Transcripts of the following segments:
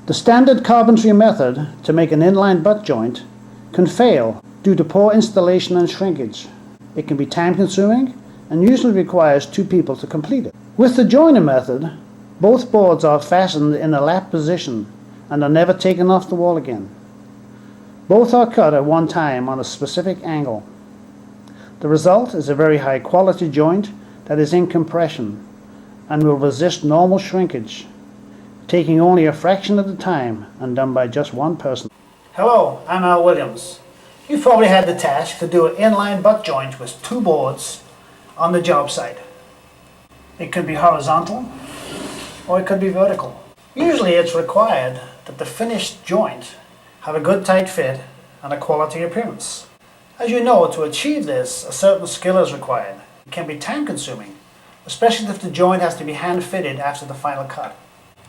The standard carpentry method to make an inline butt joint can fail due to poor installation and shrinkage. It can be time-consuming and usually requires 2 people to complete it. With the joiner method, both boards are fastened in a lap position and are never taken off the wall again. Both are cut at one time on a specific angle. The result is a very high quality joint that is in compression and will resist normal shrinkage, taking only a fraction of the time and done by just one person. Hello, I'm Al Williams. You've probably had the task to do an inline butt joint with 2 boards on the job site. It could be horizontal or it could be vertical. Usually it's required that the finished joint have a good tight fit and a quality appearance. As you know, to achieve this, a certain skill is required. It can be time consuming, especially if the joint has to be hand fitted after the final cut.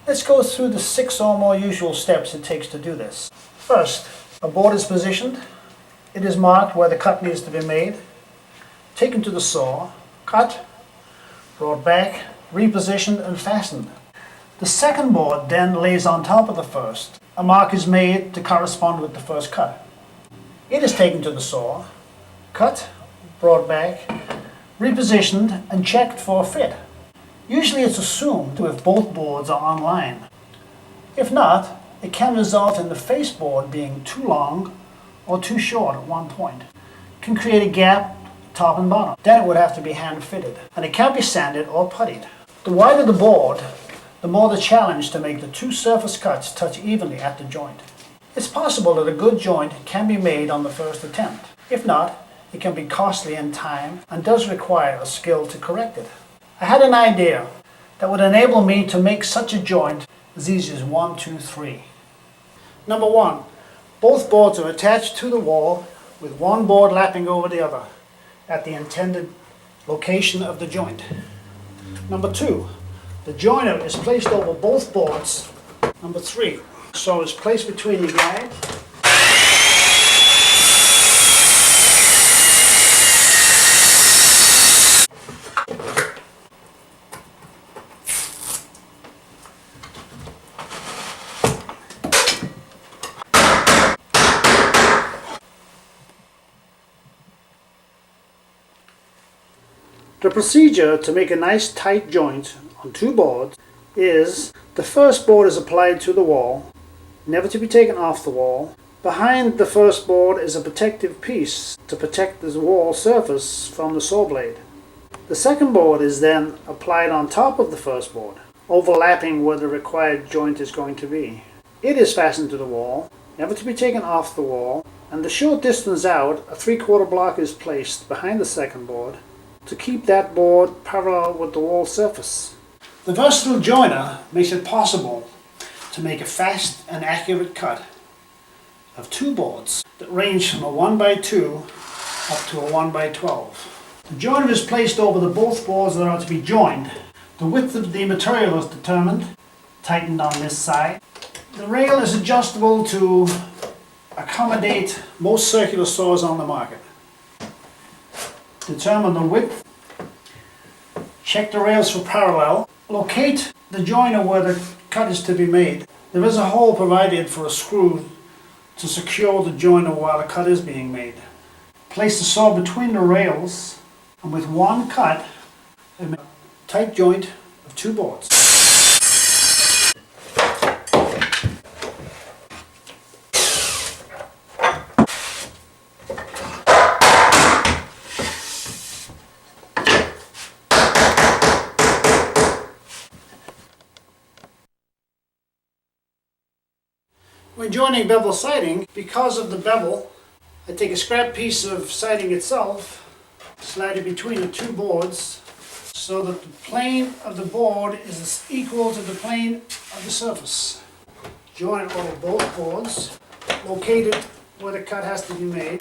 Let's go through the 6 or more usual steps it takes to do this. First, a board is positioned. It is marked where the cut needs to be made, taken to the saw, cut, brought back, repositioned and fastened. The second board then lays on top of the first. A mark is made to correspond with the first cut. It is taken to the saw, cut, brought back, repositioned and checked for a fit. Usually it's assumed if both boards are on line. If not, it can result in the face board being too long or too short at one point. It can create a gap top and bottom. Then it would have to be hand fitted. And it can't be sanded or puttied. The wider the board, the more the challenge to make the 2 surface cuts touch evenly at the joint. It's possible that a good joint can be made on the first attempt. If not, it can be costly in time and does require a skill to correct it. I had an idea that would enable me to make such a joint as easy as 1, 2, 3. Number 1, both boards are attached to the wall with one board lapping over the other at the intended location of the joint. Number 2, the joiner is placed over both boards. Number 3, saw is placed between the guide The procedure to make a nice tight joint on 2 boards is the first board is applied to the wall, never to be taken off the wall. Behind the first board is a protective piece to protect the wall surface from the saw blade. The second board is then applied on top of the first board, overlapping where the required joint is going to be. It is fastened to the wall, never to be taken off the wall, and the short distance out, a 3/4 block is placed behind the second board to keep that board parallel with the wall surface. The versatile joiner makes it possible to make a fast and accurate cut of 2 boards that range from a 1x2 up to a 1x12. The joiner is placed over the both boards that are to be joined. The width of the material is determined, tightened on this side. The rail is adjustable to accommodate most circular saws on the market. Determine the width, check the rails for parallel, locate the joiner where the cut is to be made. There is a hole provided for a screw to secure the joiner while the cut is being made. Place the saw between the rails and with one cut, make a tight joint of 2 boards. When joining bevel siding, because of the bevel, I take a scrap piece of siding itself, slide it between the 2 boards so that the plane of the board is equal to the plane of the surface. Join it over both boards, locate it where the cut has to be made.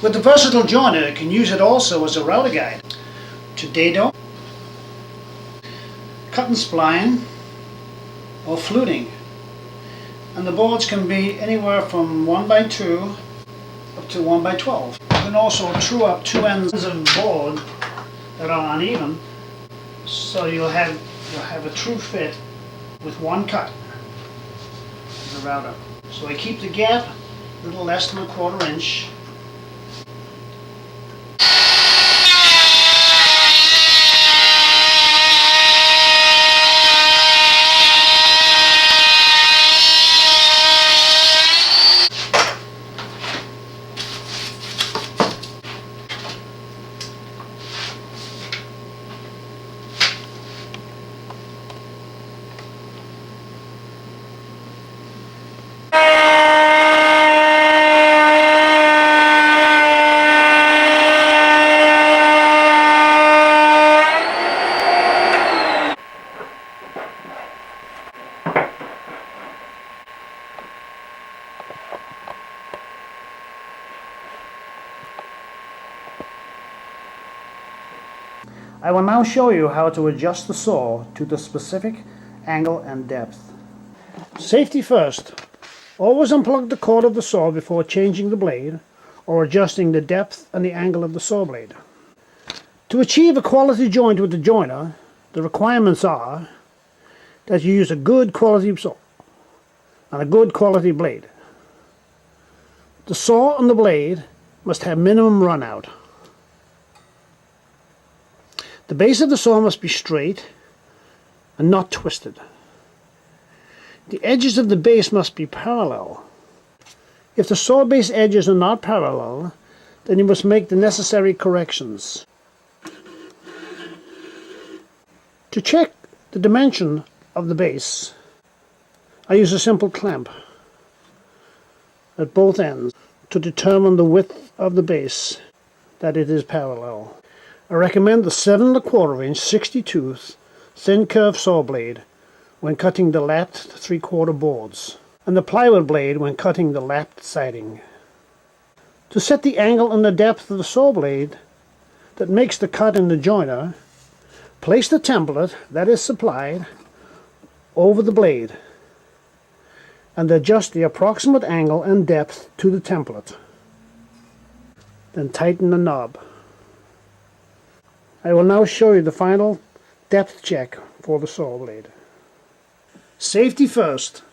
With the versatile joiner, you can use it also as a router guide. to dado, cut and spline, or fluting. And the boards can be anywhere from 1x2 up to 1x12. You can also true up two ends of board that are uneven, so you'll have a true fit with one cut of the router. So I keep the gap a little less than 1/4 inch. I will now show you how to adjust the saw to the specific angle and depth. Safety first. Always unplug the cord of the saw before changing the blade or adjusting the depth and the angle of the saw blade. To achieve a quality joint with the joiner, the requirements are that you use a good quality saw and a good quality blade. The saw and the blade must have minimum run out. The base of the saw must be straight and not twisted. The edges of the base must be parallel. If the saw base edges are not parallel, then you must make the necessary corrections. To check the dimension of the base, I use a simple clamp at both ends to determine the width of the base, that it is parallel. I recommend the 7 1/4 inch 60-tooth thin curved saw blade when cutting the lapped 3/4 boards, and the plywood blade when cutting the lapped siding. To set the angle and the depth of the saw blade that makes the cut in the joiner, place the template that is supplied over the blade and adjust the approximate angle and depth to the template. Then tighten the knob. I will now show you the final depth check for the saw blade. Safety first.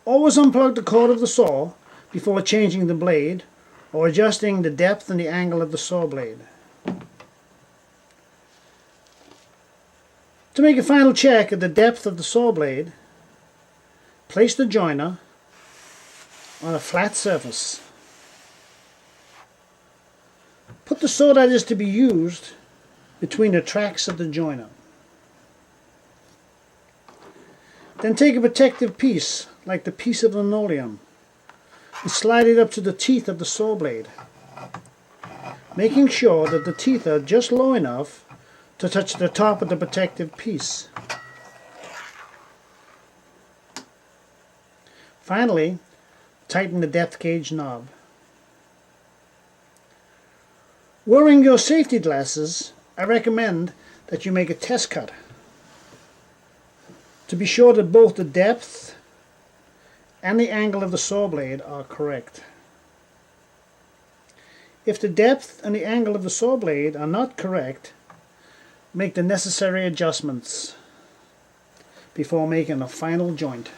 Always unplug the cord of the saw before changing the blade or adjusting the depth and the angle of the saw blade. To make a final check of the depth of the saw blade, place the joiner on a flat surface. Put the saw that is to be used between the tracks of the joiner. Then take a protective piece, like the piece of linoleum, and slide it up to the teeth of the saw blade, making sure that the teeth are just low enough to touch the top of the protective piece. Finally, tighten the depth gauge knob. Wearing your safety glasses, I recommend that you make a test cut to be sure that both the depth and the angle of the saw blade are correct. If the depth and the angle of the saw blade are not correct, make the necessary adjustments before making a final joint.